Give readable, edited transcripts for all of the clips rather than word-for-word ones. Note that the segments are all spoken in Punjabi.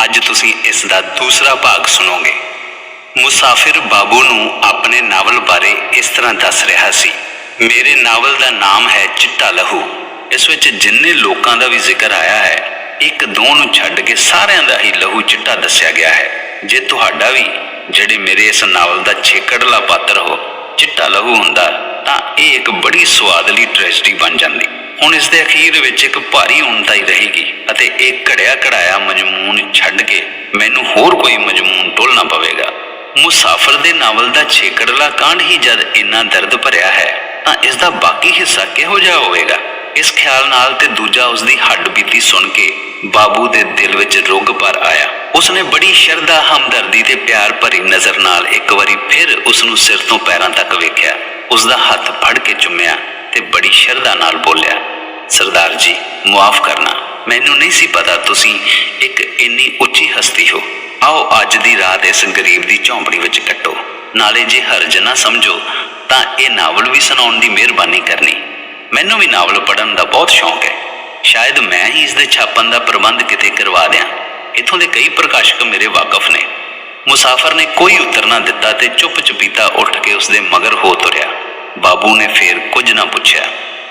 ਅੱਜ ਤੁਸੀਂ ਇਸ ਦਾ ਦੂਸਰਾ ਭਾਗ ਸੁਣੋਗੇ। ਮੁਸਾਫਿਰ ਬਾਬੂ ਨੂੰ ਆਪਣੇ ਨਾਵਲ ਬਾਰੇ ਇਸ ਤਰ੍ਹਾਂ ਦੱਸ ਰਿਹਾ ਸੀ। ਮੇਰੇ ਨਾਵਲ ਦਾ ਨਾਮ ਹੈ ਚਿੱਟਾ ਲਹੂ। ਇਸ ਵਿੱਚ ਜਿੰਨੇ ਲੋਕਾਂ ਦਾ ਵੀ ਜ਼ਿਕਰ ਆਇਆ ਹੈ, ਇੱਕ ਦੋ ਨੂੰ ਛੱਡ ਕੇ ਸਾਰਿਆਂ ਦਾ ਹੀ ਲਹੂ ਚਿੱਟਾ ਦੱਸਿਆ ਗਿਆ ਹੈ। ਜੇ ਤੁਹਾਡਾ ਵੀ, ਜਿਹੜੇ ਮੇਰੇ ਇਸ ਨਾਵਲ ਦਾ ਛੇਕੜਲਾ ਪਾਤਰ ਹੋ, ਚਿੱਟਾ ਲਹੂ ਹੁੰਦਾ ਤਾਂ ਇਹ ਇੱਕ ਬੜੀ ਸੁਆਦਲੀ ਟ੍ਰੈਜਡੀ ਬਣ ਜਾਂਦੀ। ਹੁਣ ਇਸ ਦੇ ਅਖੀਰ ਵਿੱਚ ਇੱਕ ਭਾਰੀ ਉਣਤਾਈ ਰਹੇਗੀ ਅਤੇ ਇਹ ਘੜਿਆ ਘੜਾਇਆ ਮਜ਼ਮੂਨ ਛੱਡ ਕੇ ਮੈਨੂੰ ਹੋਰ ਕੋਈ ਮਜ਼ਮੂਨ ਟੋਲਣਾ ਪਵੇਗਾ। ਮੁਸਾਫਿਰ ਦੇ ਨਾਵਲ ਦਾ ਛੇਕੜਲਾ ਕਾਂਡ ਹੀ ਜਦ ਇੰਨਾ ਦਰਦ ਭਰਿਆ ਹੈ ਤਾਂ ਇਸ ਦਾ ਬਾਕੀ ਹਿੱਸਾ ਕਿਹੋ ਜਿਹਾ ਹੋਵੇਗਾ। ਇਸ ਖਿਆਲ ਨਾਲ ਤੇ ਦੂਜਾ ਉਸਦੀ ਹੱਡ ਬੀਤੀ ਸੁਣ ਕੇ ਬਾਬੂ ਦੇ ਦਿਲ ਵਿੱਚ ਰੁੱਗ ਭਰ ਆਇਆ। ਉਸਨੇ ਬੜੀ ਸ਼ਰਧਾ, ਹਮਦਰਦੀ ਤੇ ਪਿਆਰ ਭਰੀ ਨਜ਼ਰ ਨਾਲ ਇੱਕ ਵਾਰੀ ਫਿਰ ਉਸਨੂੰ ਸਿਰ ਤੋਂ ਪੈਰਾਂ ਤੱਕ ਵੇਖਿਆ। ਉਸਦਾ ਹੱਥ ਫੜ ਕੇ ਚੁੰਮਿਆ ਤੇ ਬੜੀ ਸ਼ਰਧਾ ਨਾਲ ਬੋਲਿਆ, ਸਰਦਾਰ ਜੀ ਮੁਆਫ ਕਰਨਾ, ਮੈਨੂੰ ਨਹੀਂ ਸੀ ਪਤਾ ਤੁਸੀਂ ਇੱਕ ਇੰਨੀ ਉੱਚੀ ਹਸਤੀ ਹੋ। ਆਓ ਅੱਜ ਦੀ ਰਾਤ ਇਸ ਗਰੀਬ ਦੀ ਝੌਂਪੜੀ ਵਿੱਚ ਕੱਟੋ। ਨਾਲੇ ਜੇ ਹਰਜ ਨਾ ਸਮਝੋ ਤਾਂ ਇਹ ਨਾਵਲ ਵੀ ਸੁਣਾਉਣ ਦੀ ਮਿਹਰਬਾਨੀ ਕਰਨੀ। ਮੈਨੂੰ ਵੀ ਨਾਵਲ ਪੜ੍ਹਨ ਦਾ ਬਹੁਤ ਸ਼ੌਂਕ ਹੈ। ਸ਼ਾਇਦ ਮੈਂ ਹੀ ਇਸ ਦੇ ਛਾਪਣ ਦਾ ਪ੍ਰਬੰਧ ਕਿਤੇ ਕਰਵਾ ਦਿਆਂ। ਇੱਥੋਂ ਦੇ ਕਈ ਪ੍ਰਕਾਸ਼ਕ ਮੇਰੇ ਵਾਕਫ ਨੇ। ਮੁਸਾਫਿਰ ਨੇ ਕੋਈ ਉੱਤਰ ਨਾ ਦਿੱਤਾ ਤੇ ਚੁੱਪ ਚੁਪੀਤਾ ਉੱਠ ਕੇ ਉਸਦੇ ਮਗਰ ਹੋ ਤੁਰਿਆ। ਬਾਬੂ ਨੇ ਫੇਰ ਕੁਝ ਨਾ ਪੁੱਛਿਆ।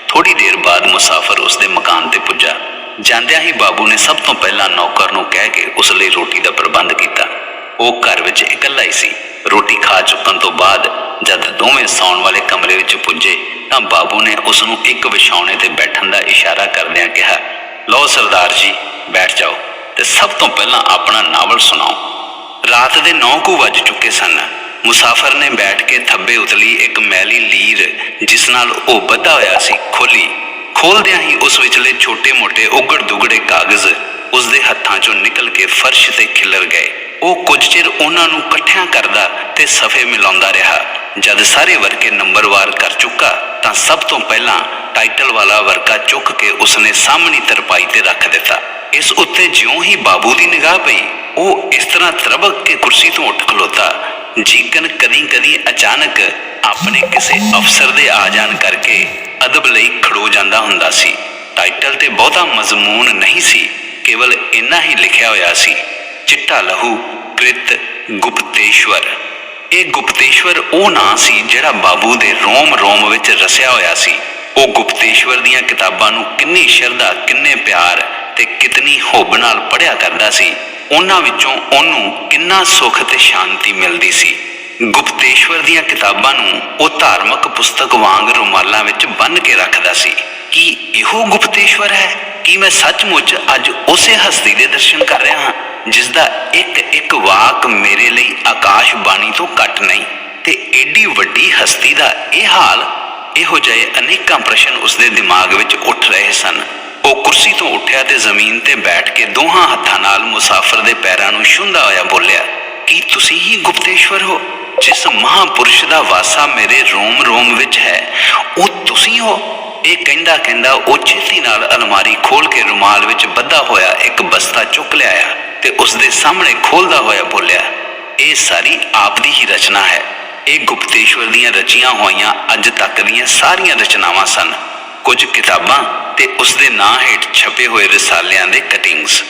ਥੋੜੀ ਦੇਰ ਬਾਅਦ ਮੁਸਾਫਿਰ ਉਸਦੇ ਮਕਾਨ ਤੇ ਪੁੱਜਾ। ਜਾਂਦਿਆਂ ਹੀ ਬਾਬੂ ਨੇ ਸਭ ਤੋਂ ਪਹਿਲਾਂ ਨੌਕਰ ਨੂੰ ਕਹਿ ਕੇ ਉਸ ਲਈ ਰੋਟੀ ਦਾ ਪ੍ਰਬੰਧ ਕੀਤਾ। ਉਹ ਘਰ ਵਿੱਚ ਇਕੱਲਾ ਹੀ ਸੀ। ਰੋਟੀ ਖਾ ਚੁੱਕਣ ਤੋਂ ਬਾਅਦ ਜਦ ਦੋਵੇਂ ਸੌਣ ਵਾਲੇ ਕਮਰੇ ਵਿੱਚ ਪੁੱਜੇ ਤਾਂ ਬਾਬੂ ਨੇ ਉਸ ਨੂੰ ਇੱਕ ਵਿਛਾਉਣੇ ਤੇ ਬੈਠਣ ਦਾ ਇਸ਼ਾਰਾ ਕਰਦਿਆਂ ਕਿਹਾ, ਲਓ ਸਰਦਾਰ ਜੀ ਬੈਠ ਜਾਓ ਤੇ ਸਭ ਤੋਂ ਪਹਿਲਾਂ ਆਪਣਾ ਨਾਵਲ ਸੁਣਾਓ। ਰਾਤ ਦੇ 9 ਕੁ ਵੱਜ ਚੁੱਕੇ ਸਨ। ਮੁਸਾਫਿਰ ਨੇ ਬੈਠ ਕੇ ਥੱਬੇ ਉਤਲੀ ਇੱਕ ਮੈਲੀ ਲੀਰ ਜਿਸ ਨਾਲ ਉਹ ਬੱਧਾ ਹੋਇਆ ਸੀ ਖੋਲੀ। ਖੋਲਦਿਆਂ ਹੀ ਉਸ ਵਿਚਲੇ ਛੋਟੇ ਮੋਟੇ ਉਗੜ ਦੁਗੜੇ ਕਾਗਜ਼ ਉਸਦੇ ਹੱਥਾਂ ਚੋਂ ਨਿਕਲ ਕੇ ਫਰਸ਼ ਤੇ ਖਿਲਰ ਗਏ। ਉਹ ਕੁਝ ਚਿਰ ਉਹਨਾਂ ਨੂੰ ਇਕੱਠਿਆਂ ਕਰਦਾ ਤੇ ਸਫ਼ੇ ਮਿਲਾਉਂਦਾ ਰਿਹਾ। ਜਦ ਸਾਰੇ ਵਰਕੇ ਨੰਬਰਵਾਰ ਕਰ ਚੁੱਕਾ ਤਾਂ ਸਭ ਤੋਂ ਪਹਿਲਾਂ ਟਾਈਟਲ ਵਾਲਾ ਵਰਕਾ ਚੁੱਕ ਕੇ ਉਸਨੇ ਸਾਹਮਣੀ ਤਰਪਾਈ ਤੇ ਰੱਖ ਦਿੱਤਾ। ਇਸ ਉੱਤੇ ਜਿਉਂ ਹੀ ਬਾਬੂ ਦੀ ਨਿਗਾਹ ਪਈ, ਉਹ ਇਸ ਤਰ੍ਹਾਂ ਤਰਬਕ ਕੇ ਕੁਰਸੀ ਤੋਂ ਉੱਠ ਖਲੋਤਾ ਜੀਕਨ ਕਦੀ ਅਚਾਨਕ ਆਪਣੇ ਕਿਸੇ ਅਫਸਰ ਦੇ ਆ ਜਾਣ ਕਰਕੇ ਅਦਬ ਲਈ ਖੜੋ ਜਾਂਦਾ ਹੁੰਦਾ ਸੀ। ਟਾਈਟਲ ਤੇ ਬਹੁਤਾ ਮਜ਼ਮੂਨ ਨਹੀਂ ਸੀ, ਕੇਵਲ ਇੰਨਾ ਹੀ ਲਿਖਿਆ ਹੋਇਆ ਸੀ, ਚਿੱਟਾ ਲਹੂ ਕ੍ਰਿਤ ਗੁਪਤੇਸ਼ਵਰ। ਇਹ ਗੁਪਤੇਸ਼ਵਰ ਉਹ ਨਾਂ ਸੀ ਜਿਹੜਾ ਬਾਬੂ ਦੇ ਰੋਮ ਰੋਮ ਵਿੱਚ ਰਸਿਆ ਹੋਇਆ ਸੀ। ਉਹ ਗੁਪਤੇਸ਼ਵਰ ਦੀਆਂ ਕਿਤਾਬਾਂ ਨੂੰ ਕਿੰਨੀ ਸ਼ਰਧਾ, ਕਿੰਨੇ ਪਿਆਰ ਤੇ ਕਿਤਨੀ ਹੁੱਬ ਨਾਲ ਪੜ੍ਹਿਆ ਕਰਦਾ ਸੀ। ਉਹਨਾਂ ਵਿੱਚੋਂ ਉਹਨੂੰ ਕਿੰਨਾ ਸੁੱਖ ਤੇ ਸ਼ਾਂਤੀ ਮਿਲਦੀ ਸੀ। ਗੁਪਤੇਸ਼ਵਰ ਦੀਆਂ ਕਿਤਾਬਾਂ ਨੂੰ ਉਹ ਧਾਰਮਿਕ ਪੁਸਤਕ ਵਾਂਗ ਰੁਮਾਲਾਂ ਵਿੱਚ ਬੰਨ੍ਹ ਕੇ ਰੱਖਦਾ ਸੀ। ਕੀ ਇਹੋ ਗੁਪਤੇਸ਼ਵਰ ਹੈ? ਕੀ ਮੈਂ ਸੱਚਮੁੱਚ ਅੱਜ ਉਸੇ ਹਸਤੀ ਦੇ ਦਰਸ਼ਨ ਕਰ ਰਿਹਾ ਹਾਂ ਜਿਸ ਦਾ ਇੱਕ ਇੱਕ ਵਾਕ ਮੇਰੇ ਲਈ ਆਕਾਸ਼ ਬਾਣੀ ਤੋਂ ਘੱਟ ਨਹੀਂ? ਤੇ ਏਡੀ ਵੱਡੀ ਹਸਤੀ ਦਾ ਇਹ ਹਾਲ? ਇਹੋ ਜਿਹੇ ਅਨੇਕਾਂ ਪ੍ਰਸ਼ਨ ਉਸਦੇ ਦਿਮਾਗ ਵਿੱਚ ਉੱਠ ਰਹੇ ਸਨ। ਉਹ ਕੁਰਸੀ ਤੋਂ ਉੱਠਿਆ ਤੇ ਜ਼ਮੀਨ ਤੇ ਬੈਠ ਕੇ ਦੋਹਾਂ ਹੱਥਾਂ ਨਾਲ ਮੁਸਾਫਿਰ ਦੇ ਪੈਰਾਂ ਨੂੰ ਛੂੰਹਦਾ ਹੋਇਆ ਬੋਲਿਆ, ਕੀ ਤੁਸੀਂ ਹੀ ਗੁਪਤੇਸ਼ਵਰ ਹੋ? ਜਿਸ ਮਹਾਂਪੁਰਸ਼ ਦਾ ਵਾਸਾ ਮੇਰੇ ਰੋਮ ਰੋਮ ਵਿੱਚ ਹੈ, ਉਹ ਤੁਸੀਂ ਹੋ? ਇਹ ਕਹਿੰਦਾ ਉਹ ਛੇਤੀ ਨਾਲ ਅਲਮਾਰੀ ਖੋਲ ਕੇ ਰੁਮਾਲ ਵਿੱਚ ਬੱਧਾ ਹੋਇਆ ਇੱਕ ਬਸਤਾ ਚੁੱਕ ਲਿਆਇਆ ਤੇ ਉਸਦੇ ਸਾਹਮਣੇ ਖੋਲਦਾ ਹੋਇਆ ਬੋਲਿਆ, ਇਹ ਸਾਰੀ ਆਪ ਦੀ ਹੀ ਰਚਨਾ ਹੈ। ਇਹ ਗੁਪਤੇਸ਼ਵਰ ਦੀਆਂ ਰਚੀਆਂ ਹੋਈਆਂ ਅੱਜ ਤੱਕ ਦੀਆਂ ਸਾਰੀਆਂ ਰਚਨਾਵਾਂ ਸਨ। ਕੁਝ ਕਿਤਾਬਾਂ ਤੇ ਉਸਦੇ ਨਾਂ ਹੇਠ ਛਪੇ ਹੋਏ ਰਿਸਾਲਿਆਂ ਦੇ ਕਟਿੰਗਸ।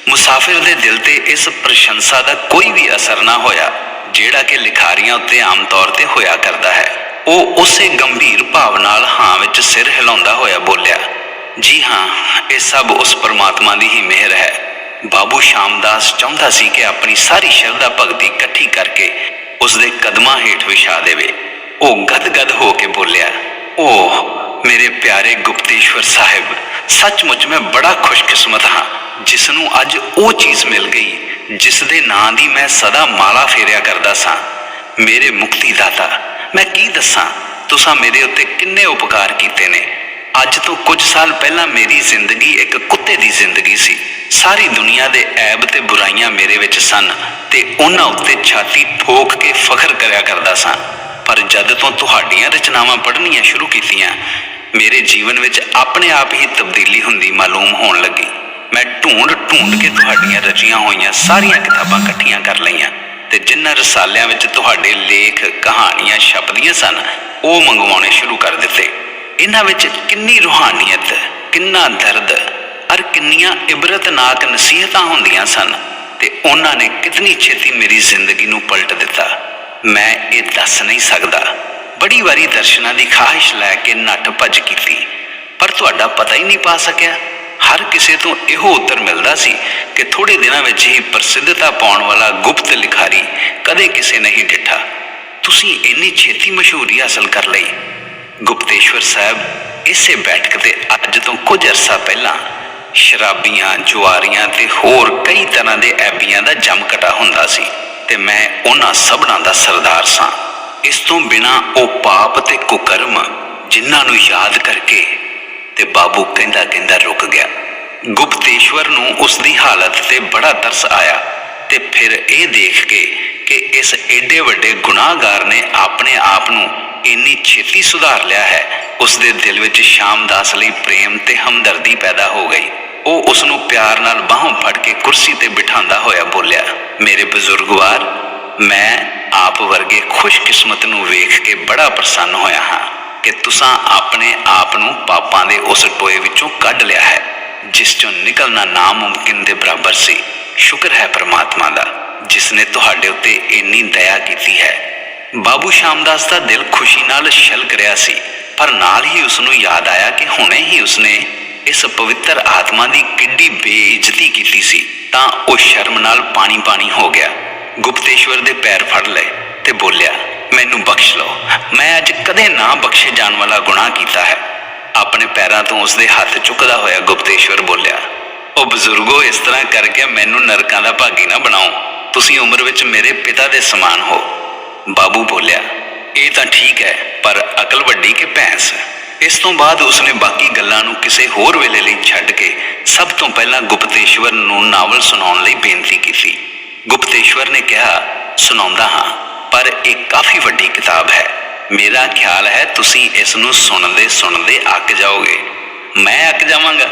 ਮੁਸਾਫਿਰ ਦੇ ਦਿਲ ਤੇ ਇਸ ਪ੍ਰਸ਼ੰਸਾ ਦਾ ਕੋਈ ਵੀ ਅਸਰ ਨਾ ਹੋਇਆ ਜਿਹੜਾ ਕਿ ਲਿਖਾਰੀਆਂ ਉੱਤੇ ਆਮ ਤੌਰ ਤੇ ਹੋਇਆ ਕਰਦਾ ਹੈ। ਉਹ ਉਸੇ ਗੰਭੀਰ ਭਾਵ ਨਾਲ ਹਾਂ ਵਿੱਚ ਸਿਰ ਹਿਲਾਉਂਦਾ ਹੋਇਆ ਬੋਲਿਆ, ਜੀ ਹਾਂ, ਇਹ ਸਭ ਉਸ ਪਰਮਾਤਮਾ ਦੀ ਹੀ ਮਿਹਰ ਹੈ। ਬਾਬੂ ਸ਼ਾਮਦਾਸ ਚਾਹੁੰਦਾ ਸੀ ਕਿ ਆਪਣੀ ਸਾਰੀ ਸ਼ਰਧਾ ਭਗਤੀ ਇਕੱਠੀ ਕਰਕੇ ਉਸਦੇ ਕਦਮਾਂ ਹੇਠ ਵਿਛਾ ਦੇਵੇ। ਉਹ ਗਦਗਦ ਹੋ ਕੇ ਬੋਲਿਆ, ਓਹ ਮੇਰੇ ਪਿਆਰੇ ਗੁਪਤੇਸ਼ਵਰ ਸਾਹਿਬ, ਸੱਚਮੁੱਚ ਮੈਂ ਬੜਾ ਖੁਸ਼ਕਿਸਮਤ ਹਾਂ ਜਿਸ ਨੂੰ ਅੱਜ ਉਹ ਚੀਜ਼ ਮਿਲ ਗਈ ਜਿਸ ਦੇ ਨਾਂ ਦੀ ਮੈਂ ਸਦਾ ਮਾਲਾ ਫੇਰਿਆ ਕਰਦਾ ਸਾਂ। ਮੇਰੇ ਮੁਕਤੀ ਦਾਤਾ, ਮੈਂ ਕੀ ਦੱਸਾਂ, ਤੁਸਾਂ ਮੇਰੇ ਉੱਤੇ ਕਿੰਨੇ ਉਪਕਾਰ ਕੀਤੇ ਨੇ। ਅੱਜ ਤੋਂ ਕੁਝ ਸਾਲ ਪਹਿਲਾਂ ਮੇਰੀ ਜ਼ਿੰਦਗੀ ਇੱਕ ਕੁੱਤੇ ਦੀ ਜ਼ਿੰਦਗੀ ਸੀ। ਸਾਰੀ ਦੁਨੀਆ ਦੇ ਐਬ ਤੇ ਬੁਰਾਈਆਂ ਮੇਰੇ ਵਿੱਚ ਸਨ ਤੇ ਉਹਨਾਂ ਉੱਤੇ ਛਾਤੀ ਠੋਕ ਕੇ ਫਖਰ ਕਰਿਆ ਕਰਦਾ ਸਾਂ। ਪਰ ਜਦ ਤੋਂ ਤੁਹਾਡੀਆਂ ਰਚਨਾਵਾਂ ਪੜ੍ਹਨੀਆਂ ਸ਼ੁਰੂ ਕੀਤੀਆਂ, ਮੇਰੇ ਜੀਵਨ ਵਿੱਚ ਆਪਣੇ ਆਪ ਹੀ ਤਬਦੀਲੀ ਹੁੰਦੀ ਮਾਲੂਮ ਹੋਣ ਲੱਗੀ। ਮੈਂ ਢੂੰਡ ਕੇ ਤੁਹਾਡੀਆਂ ਰਚੀਆਂ ਹੋਈਆਂ ਸਾਰੀਆਂ ਕਿਤਾਬਾਂ ਇਕੱਠੀਆਂ ਕਰ ਲਈਆਂ ਤੇ ਜਿਨ੍ਹਾਂ ਰਸਾਲਿਆਂ ਵਿੱਚ ਤੁਹਾਡੇ ਲੇਖ, ਕਹਾਣੀਆਂ ਛਪਦੀਆਂ ਸਨ, ਉਹ ਮੰਗਵਾਉਣੇ ਸ਼ੁਰੂ ਕਰ ਦਿੱਤੇ। ਇਹਨਾਂ ਵਿੱਚ ਕਿੰਨੀ ਰੂਹਾਨੀਅਤ, ਕਿੰਨਾ ਦਰਦ ਅਰ ਕਿੰਨੀਆਂ ਇਬਰਤਨਾਕ ਨਸੀਹਤਾਂ ਹੁੰਦੀਆਂ ਸਨ। ਤੇ ਉਹਨਾਂ ਨੇ ਕਿਤਨੀ ਛੇਤੀ ਮੇਰੀ ਜ਼ਿੰਦਗੀ ਨੂੰ ਪਲਟ ਦਿੱਤਾ। ਮੈਂ ਇਹ ਦੱਸ ਨਹੀਂ ਸਕਦਾ। ਬੜੀ ਵਾਰੀ ਦਰਸ਼ਨਾਂ ਦੀ ਖਾਹਿਸ਼ ਲੈ ਕੇ ਨੱਠ ਭੱਜ ਕੀਤੀ, ਪਰ ਤੁਹਾਡਾ ਪਤਾ ਹੀ ਨਹੀਂ ਪਾ ਸਕਿਆ। ਹਰ ਕਿਸੇ ਤੋਂ ਇਹੋ ਉੱਤਰ ਮਿਲਦਾ ਸੀ ਕਿ ਥੋੜੇ ਦਿਨਾਂ ਵਿੱਚ ਹੀ ਪ੍ਰਸਿੱਧਤਾ ਪਾਉਣ ਵਾਲਾ ਗੁਪਤ ਲਿਖਾਰੀ ਕਦੇ ਕਿਸੇ ਨਹੀਂ ਡਿੱਠਾ। ਤੁਸੀਂ ਇੰਨੀ ਛੇਤੀ ਮਸ਼ਹੂਰੀ ਹਾਸਲ ਕਰ ਲਈ। ਗੁਪਤੇਸ਼ਵਰ ਸਾਹਿਬ ਇਸੇ ਬੈਠਕ ਤੇ ਅੱਜ ਤੋਂ ਕੁਝ ਅਰਸਾ ਪਹਿਲਾਂ ਸ਼ਰਾਬੀਆਂ, ਜੁਆਰੀਆਂ ਤੇ ਹੋਰ ਕਈ ਤਰ੍ਹਾਂ ਦੇ ਐਬੀਆਂ ਦਾ ਜਮਘਟਾ ਹੁੰਦਾ ਸੀ ਤੇ ਮੈਂ ਉਹਨਾਂ ਸਭਨਾਂ ਦਾ ਸਰਦਾਰ ਸਾਂ। ਇਸ ਤੋਂ ਬਿਨਾਂ ਉਹ ਪਾਪ ਤੇ ਕੁਕਰਮ ਜਿਨ੍ਹਾਂ ਨੂੰ ਯਾਦ ਕਰਕੇ ਤੇ ਬਾਬੂ ਕਹਿੰਦਾ ਕਹਿੰਦਾ ਰੁਕ ਗਿਆ। ਗੁਪਤੇਸ਼ਵਰ ਨੂੰ ਉਸ ਦੀ ਹਾਲਤ ਤੇ ਬੜਾ ਤਰਸ ਆਇਆ ਤੇ ਫਿਰ ਇਹ ਦੇਖ ਕੇ ਕਿ ਇਸ ਏਡੇ ਵੱਡੇ ਗੁਨਾਹਗਾਰ ਨੇ ਆਪਣੇ ਆਪ ਨੂੰ ਇੰਨੀ ਛੇਤੀ ਸੁਧਾਰ ਲਿਆ ਹੈ, ਉਸ ਦੇ ਦਿਲ ਵਿੱਚ ਸ਼ਾਮਦਾਸ ਲਈ ਪ੍ਰੇਮ ਤੇ ਹਮਦਰਦੀ ਪੈਦਾ ਹੋ ਗਈ। ਉਹ ਉਸ ਨੂੰ ਪਿਆਰ ਨਾਲ ਬਾਹੋਂ ਫੜ ਕੇ ਕੁਰਸੀ ਤੇ ਬਿਠਾਉਂਦਾ ਹੋਇਆ ਬੋਲਿਆ, ਮੇਰੇ ਬਜ਼ੁਰਗਵਾਰ, ਮੈਂ ਆਪ ਵਰਗੇ ਖੁਸ਼ਕਿਸਮਤ ਨੂੰ ਵੇਖ ਕੇ ਬੜਾ ਪ੍ਰਸੰਨ ਹੋਇਆ ਹਾਂ ਕਿ ਤੁਸਾਂ ਆਪਣੇ ਆਪ ਨੂੰ ਪਾਪਾਂ ਦੇ ਉਸ ਟੋਏ ਵਿੱਚੋਂ ਕੱਢ ਲਿਆ ਹੈ ਜਿਸ ਚੋਂ ਨਿਕਲਣਾ ਨਾਮੁਮਕਿਨ ਦੇ ਬਰਾਬਰ ਸੀ। ਸ਼ੁਕਰ ਹੈ ਪਰਮਾਤਮਾ ਦਾ ਜਿਸ ਨੇ ਤੁਹਾਡੇ ਉੱਤੇ ਇੰਨੀ ਦਇਆ ਕੀਤੀ ਹੈ। ਬਾਬੂ ਸ਼ਾਮਦਾਸ ਦਾ ਦਿਲ ਖੁਸ਼ੀ ਨਾਲ ਛਲਕ ਰਿਹਾ ਸੀ, ਪਰ ਨਾਲ ਹੀ ਉਸ ਨੂੰ ਯਾਦ ਆਇਆ ਕਿ ਹੁਣੇ ਹੀ ਉਸਨੇ ਇਸ ਪਵਿੱਤਰ ਆਤਮਾ ਦੀ ਕਿੱਡੀ ਬੇਇੱਜ਼ਤੀ ਕੀਤੀ ਸੀ ਤਾਂ ਉਹ ਸ਼ਰਮ ਨਾਲ ਪਾਣੀ ਪਾਣੀ ਹੋ ਗਿਆ। ਗੁਪਤੇਸ਼ਵਰ ਦੇ ਪੈਰ ਫੜ ਲਏ ਤੇ ਬੋਲਿਆ, ਮੈਨੂੰ ਬਖਸ਼ ਲਓ, ਮੈਂ ਅੱਜ ਕਦੇ ਨਾ ਬਖਸ਼ੇ ਜਾਣ ਵਾਲਾ ਗੁਨਾਹ ਕੀਤਾ ਹੈ। ਆਪਣੇ ਪੈਰਾਂ ਤੋਂ ਉਸਦੇ ਹੱਥ ਚੁੱਕਦਾ ਹੋਇਆ ਗੁਪਤੇਸ਼ਵਰ ਬੋਲਿਆ, ਉਹ ਬਜ਼ੁਰਗੋ, ਇਸ ਤਰ੍ਹਾਂ ਕਰਕੇ ਮੈਨੂੰ ਨਰਕਾਂ ਦਾ ਭਾਗੀ ਨਾ ਬਣਾਓ। ਤੁਸੀਂ ਉਮਰ ਵਿੱਚ ਮੇਰੇ ਪਿਤਾ ਦੇ ਸਮਾਨ ਹੋ। ਬਾਬੂ ਬੋਲਿਆ, ਇਹ ਤਾਂ ਠੀਕ ਹੈ, ਪਰ ਅਕਲ ਵੱਡੀ ਕਿ ਭੈਂਸ। ਇਸ ਤੋਂ ਬਾਅਦ ਉਸਨੇ ਬਾਕੀ ਗੱਲਾਂ ਨੂੰ ਕਿਸੇ ਹੋਰ ਵੇਲੇ ਲਈ ਛੱਡ ਕੇ ਸਭ ਤੋਂ ਪਹਿਲਾਂ ਗੁਪਤੇਸ਼ਵਰ ਨੂੰ ਨਾਵਲ ਸੁਣਾਉਣ ਲਈ ਬੇਨਤੀ ਕੀਤੀ। ਗੁਪਤੇਸ਼ਵਰ ਨੇ ਕਿਹਾ, ਸੁਣਾਉਂਦਾ ਹਾਂ, ਪਰ ਇਹ ਕਾਫੀ ਵੱਡੀ ਕਿਤਾਬ ਹੈ। ਮੇਰਾ ਖਿਆਲ ਹੈ ਤੁਸੀਂ ਇਸ ਨੂੰ ਸੁਣਦੇ ਸੁਣਦੇ ਅੱਕ ਜਾਓਗੇ। ਮੈਂ ਅੱਕ ਜਾਵਾਂਗਾ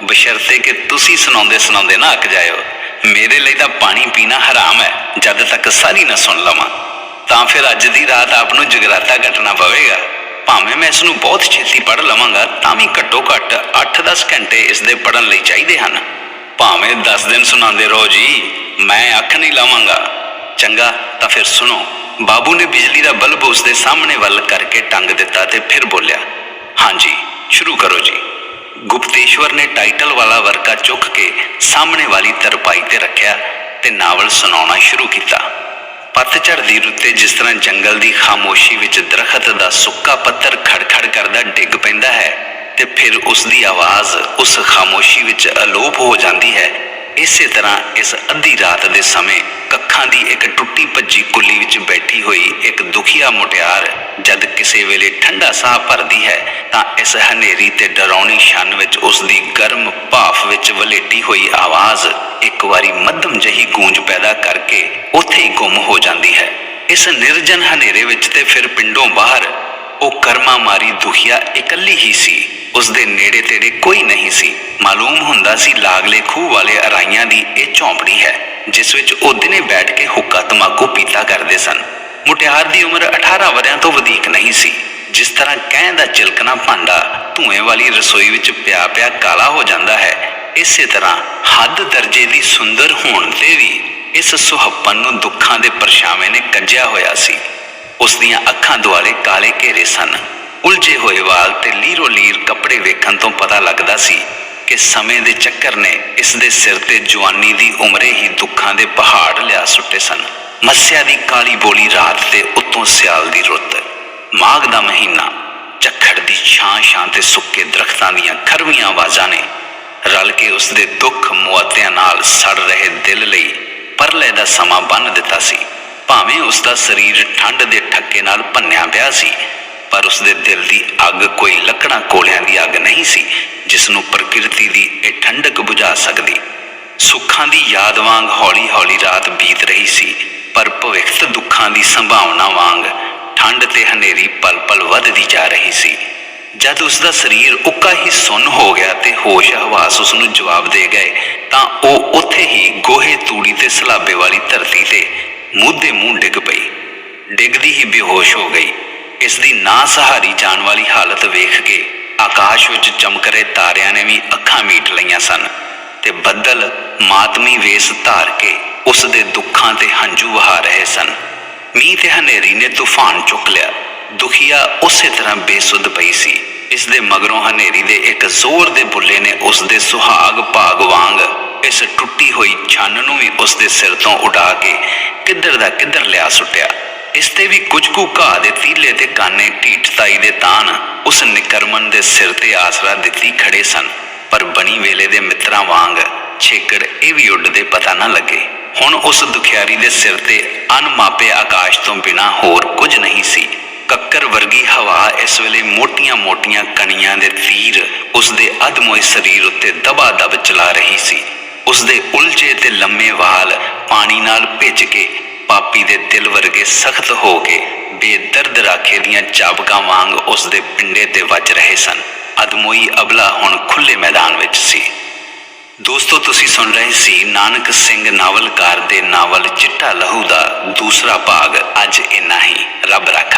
ਬਸ਼ਰਤੇ ਕਿ ਤੁਸੀਂ ਸੁਣਾਉਂਦੇ ਸੁਣਾਉਂਦੇ ਨਾ ਅੱਕ ਜਾਇਓ। ਮੇਰੇ ਲਈ ਤਾਂ ਪਾਣੀ ਪੀਣਾ ਹਰਾਮ ਹੈ ਜਦ ਤੱਕ ਸਾਰੀ ਨਾ ਸੁਣ ਲਵਾਂ। ਤਾਂ ਫਿਰ ਅੱਜ ਦੀ ਰਾਤ ਆਪ ਨੂੰ ਜਗਰਾਤਾ ਕੱਟਣਾ ਪਵੇਗਾ। ਭਾਵੇਂ ਮੈਂ ਇਸ ਨੂੰ ਬਹੁਤ ਛੇਤੀ ਪੜ੍ਹ ਲਵਾਂਗਾ ਤਾਂ ਵੀ ਘੱਟੋ ਘੱਟ 8-10 ਘੰਟੇ ਇਸ ਦੇ ਪੜ੍ਹਨ ਲਈ ਚਾਹੀਦੇ ਹਨ। ਭਾਵੇਂ 10 ਦਿਨ ਸੁਣਾਉਂਦੇ ਰਹੋ ਜੀ, ਮੈਂ ਅੱਖ ਨਹੀਂ ਲਾਵਾਂਗਾ। ਚੰਗਾ ਤਾਂ ਫਿਰ ਸੁਣੋ। ਬਾਬੂ ਨੇ ਬਿਜਲੀ ਦਾ ਬਲਬ ਉਸ ਦੇ ਸਾਹਮਣੇ ਵੱਲ ਕਰਕੇ ਟੰਗ ਦਿੱਤਾ ਤੇ ਫਿਰ ਬੋਲਿਆ, ਹਾਂਜੀ ਸ਼ੁਰੂ ਕਰੋ ਜੀ। ਗੁਪਤੇਸ਼ਵਰ ਨੇ ਟਾਈਟਲ ਵਾਲਾ ਵਰਕਾ ਚੁੱਕ ਕੇ ਸਾਹਮਣੇ ਵਾਲੀ ਤਰਪਾਈ ਤੇ ਰੱਖਿਆ ਤੇ ਨਾਵਲ ਸੁਣਾਉਣਾ ਸ਼ੁਰੂ ਕੀਤਾ। ਪਤਝੜ ਦੀ ਰੁੱਤੇ ਜਿਸ ਤਰ੍ਹਾਂ ਜੰਗਲ ਦੀ ਖਾਮੋਸ਼ੀ ਵਿੱਚ ਦਰਖਤ ਦਾ ਸੁੱਕਾ ਪੱਤਰ ਖੜਖੜ ਕਰਦਾ ਡਿੱਗ ਪੈਂਦਾ ਹੈ ਤੇ ਫਿਰ ਉਸ ਦੀ ਆਵਾਜ਼ ਉਸ ਖਾਮੋਸ਼ੀ ਵਿੱਚ ਅਲੋਪ ਹੋ ਜਾਂਦੀ ਹੈ, ਇਸੇ ਤਰ੍ਹਾਂ ਇਸ ਅੱਧੀ ਰਾਤ ਦੇ ਸਮੇਂ ਕੱਖਾਂ ਦੀ ਇੱਕ ਟੁੱਟੀ ਭੱਜੀ ਕੁੱਲੀ ਵਿੱਚ ਬੈਠੀ ਹੋਈ ਇੱਕ ਦੁਖੀਆ ਮੁਟਿਆਰ ਜਦ ਕਿਸੇ ਵੇਲੇ ਠੰਡਾ ਸਾਹ ਭਰਦੀ ਹੈ ਤਾਂ ਇਸ ਹਨੇਰੀ ਤੇ ਡਰਾਉਣੀ ਛੰਨ ਵਿੱਚ ਉਸ ਦੀ ਗਰਮ ਭਾਫ ਵਿੱਚ ਵਲੇਟੀ ਹੋਈ ਆਵਾਜ਼ ਇੱਕ ਵਾਰੀ ਮੱਧਮ ਜਿਹੀ ਗੂੰਜ ਪੈਦਾ ਕਰਕੇ ਉੱਥੇ ਹੀ ਗੁੰਮ ਹੋ ਜਾਂਦੀ ਹੈ। ਇਸ ਨਿਰਜਨ ਹਨੇਰੇ ਵਿੱਚ ਤੇ ਫਿਰ ਪਿੰਡੋਂ ਬਾਹਰ ਉਹ ਕਰਮਾ ਮਾਰੀ ਦੁਖੀਆ ਇਕੱਲੀ ਹੀ ਸੀ। ਉਸ ਦੇ ਨੇੜੇ ਤੇੜੇ ਕੋਈ ਨਹੀਂ ਸੀ। ਮਾਲੂਮ ਹੁੰਦਾ ਸੀ ਲਾਗਲੇ ਖੂਹ ਵਾਲੇ ਅਰਾਈਆਂ ਦੀ ਇਹ ਝੌਂਪੜੀ ਹੈ ਜਿਸ ਵਿੱਚ ਉਹ ਦਿਨੇ ਬੈਠ ਕੇ ਹੁੱਕਾ ਤਮਾਕੂ ਪੀਤਾ ਕਰਦੇ ਸਨ। ਮੁਟਿਆਰ ਦੀ ਉਮਰ 18 ਵਰ੍ਹਿਆਂ ਤੋਂ ਵਧੇਕ ਨਹੀਂ ਸੀ। ਜਿਸ ਤਰ੍ਹਾਂ ਕਹਿ ਦਾ ਚਿਲਕਣਾ ਭਾਂਡਾ ਧੂਏ ਵਾਲੀ ਰਸੋਈ ਵਿੱਚ ਪਿਆ ਪਿਆ ਕਾਲਾ ਹੋ ਜਾਂਦਾ ਹੈ, ਇਸੇ ਤਰ੍ਹਾਂ ਹੱਦ ਦਰਜੇ ਦੀ ਸੁੰਦਰ ਹੋਣ ਤੇ ਵੀ ਇਸ ਸੁਹੱਪਣ ਨੂੰ ਦੁੱਖਾਂ ਦੇ ਪਰਛਾਵੇਂ ਨੇ ਕੱਜਿਆ ਹੋਇਆ ਸੀ। ਉਸ ਦੀਆਂ ਅੱਖਾਂ ਦੁਆਲੇ ਕਾਲੇ ਘੇਰੇ ਸਨ। ਉਲਝੇ ਹੋਏ ਵਾਲ ਤੇ ਲੀਰੋ ਲੀਰ ਕੱਪੜੇ ਵੇਖਣ ਤੋਂ ਪਤਾ ਲੱਗਦਾ ਸੀ ਕਿ ਸਮੇਂ ਦੇ ਚੱਕਰ ਨੇ ਇਸ ਦੇ ਸਿਰ ਤੇ ਜਵਾਨੀ ਦੀ ਉਮਰੇ ਹੀ ਦੁੱਖਾਂ ਦੇ ਪਹਾੜ ਲਿਆ ਸੁੱਟੇ ਸਨ। ਮੱਸਿਆ ਦੀ ਕਾਲੀ ਬੋਲੀ ਰਾਤ ਤੇ ਉੱਤੋਂ ਸਿਆਲ ਦੀ ਰੁੱਤ, ਮਾਘ ਦਾ ਮਹੀਨਾ, ਝੱਖੜ ਦੀ ਛਾਂ ਤੇ ਸੁੱਕੇ ਦਰਖਤਾਂ ਦੀਆਂ ਖਰਵੀਆਂ ਆਵਾਜ਼ਾਂ ਨੇ ਰਲ ਕੇ ਉਸ ਦੇ ਦੁੱਖ ਮੁਆਤਿਆਂ ਨਾਲ ਸੜ ਰਹੇ ਦਿਲ ਲਈ ਪਰਲੇ ਦਾ ਸਮਾਂ ਬੰਨ੍ਹ ਦਿੱਤਾ ਸੀ। ਭਾਵੇਂ ਉਸ ਦਾ ਸਰੀਰ ਠੰਡ ਦੇ ਠੱਕੇ ਨਾਲ ਭੰਨਿਆ ਪਿਆ ਸੀ, ਪਰ ਉਸ ਦੇ ਦਿਲ ਦੀ ਅੱਗ ਕੋਈ ਲੱਕੜਾਂ ਕੋਲਿਆਂ ਦੀ ਅੱਗ ਨਹੀਂ ਸੀ ਜਿਸ ਨੂੰ ਪ੍ਰਕਿਰਤੀ ਦੀ ਇਹ ਠੰਡਕ ਬੁਝਾ ਸਕਦੀ। ਸੁੱਖਾਂ ਦੀ ਯਾਦ ਵਾਂਗ ਹੌਲੀ ਹੌਲੀ ਰਾਤ ਬੀਤ ਰਹੀ ਸੀ, ਪਰ ਭਵਿੱਖਤ ਦੁੱਖਾਂ ਦੀ ਸੰਭਾਵਨਾ ਵਾਂਗ ਠੰਡ ਤੇ ਹਨੇਰੀ ਪਲ ਪਲ ਵੱਧਦੀ ਜਾ ਰਹੀ ਸੀ। ਜਦ ਉਸ ਦਾ ਸਰੀਰ ਉੱਕਾ ਹੀ ਸੁੰਨ ਹੋ ਗਿਆ ਤੇ ਹੋਸ਼ ਹਵਾਸ ਉਸ ਨੂੰ ਜਵਾਬ ਦੇ ਗਏ ਤਾਂ ਉਹ ਉੱਥੇ ਹੀ ਗੋਹੇ ਤੂੜੀ ਤੇ ਸਲਾਬੇ ਵਾਲੀ ਧਰਤੀ ਤੇ ਮੂਧੇ ਮੂੰਹ ਡਿੱਗ ਪਈ। ਡਿੱਗਦੀ ਹੀ ਬੇਹੋਸ਼ ਹੋ ਗਈ। ਇਸ ਦੀ ਨਾ ਸਹਾਰੀ ਜਾਣ ਵਾਲੀ ਹਾਲਤ ਵੇਖ ਕੇ ਆਕਾਸ਼ ਵਿੱਚ ਚਮਕ ਰਹੇ ਤਾਰਿਆਂ ਨੇ ਵੀ ਅੱਖਾਂ ਮੀਟ ਲਈਆਂ ਸਨ ਤੇ ਬੱਦਲ ਮਾਤਮੀ ਵੇਸ ਧਾਰ ਕੇ ਉਸ ਦੇ ਦੁੱਖਾਂ ਤੇ ਹੰਝੂ ਵਹਾ ਰਹੇ ਸਨ। ਮੀਂਹ ਤੇ ਹਨੇਰੀ ਨੇ ਤੂਫਾਨ ਚੁੱਕ ਲਿਆ। ਦੁਖੀਆ ਉਸੇ ਤਰ੍ਹਾਂ ਬੇਸੁੱਧ ਪਈ ਸੀ। ਇਸ ਦੇ ਮਗਰੋਂ ਹਨੇਰੀ ਦੇ ਇੱਕ ਜ਼ੋਰ ਦੇ ਬੁੱਲੇ ਨੇ ਉਸ ਦੇ ਸੁਹਾਗ ਭਾਗ ਵਾਂਗ ਇਸ ਟੁੱਟੀ ਹੋਈ ਛੰਨ ਨੂੰ ਵੀ ਉਸ ਦੇ ਸਿਰ ਤੋਂ ਉਡਾ ਕੇ ਕਿੱਧਰ ਦਾ ਕਿੱਧਰ ਲਿਆ ਸੁੱਟਿਆ। ਇਸ ਤੇ ਵੀ ਕੁਝ ਕੁ ਘਾਹ ਦੇ ਤੀਲੇ ਤੇ ਕਾਨੇ ਢੀਠਤਾਈ ਦੇ ਤਾਨ ਉਸ ਨਿਕਰਮਨ ਦੇ ਸਿਰ ਤੇ ਆਸਰਾ ਦਿੱਤੀ ਖੜੇ ਸਨ। ਪਰ ਬਣੀ ਵੇਲੇ ਦੇ ਮਿੱਤਰਾਂ ਵਾਂਗ ਛੇਕੜ ਇਹ ਵੀ ਉੱਡਦੇ ਪਤਾ ਨਾ ਲੱਗੇ। ਹੁਣ ਉਸ ਦੁਖਿਆਰੀ ਦੇ ਸਿਰ ਤੇ ਅਣਮਾਪੇ ਆਕਾਸ਼ ਤੋਂ ਬਿਨਾਂ ਹੋਰ ਕੁਝ ਨਹੀਂ ਸੀ। ਕੱਕਰ ਵਰਗੀ ਹਵਾ ਇਸ ਵੇਲੇ ਮੋਟੀਆਂ-ਮੋਟੀਆਂ ਕਣੀਆਂ ਦੇ ਤੀਰ ਉਸ ਦੇ ਅਧਮੋਏ ਸਰੀਰ ਉੱਤੇ ਦਬਾ ਦਬ ਚਲਾ ਰਹੀ ਸੀ। ਉਸ ਦੇ ਉਲਝੇ ਤੇ ਲੰਮੇ ਵਾਲ ਪਾਣੀ ਨਾਲ ਭਿੱਜ ਕੇ ਪਾਪੀ ਦੇ ਦਿਲ ਵਰਗੇ ਸਖਤ ਹੋ ਕੇ ਬੇਦਰਦ ਰਾਖੇ ਦੀਆਂ ਚਾਬਕਾਂ ਵਾਂਗ ਉਸ ਦੇ ਪਿੰਡੇ ਤੇ ਵੱਜ ਰਹੇ ਸਨ। ਅਧਮੋਈ ਅਬਲਾ ਹੁਣ ਖੁੱਲੇ ਮੈਦਾਨ ਵਿੱਚ ਸੀ। ਦੋਸਤੋ, ਤੁਸੀਂ ਸੁਣ ਰਹੇ ਸੀ ਨਾਨਕ ਸਿੰਘ ਨਾਵਲਕਾਰ ਦੇ ਨਾਵਲ ਚਿੱਟਾ ਲਹੂ ਦਾ ਦੂਸਰਾ ਭਾਗ। ਅੱਜ ਇੰਨਾ ਹੀ। ਰੱਬ ਰੱਖਾ।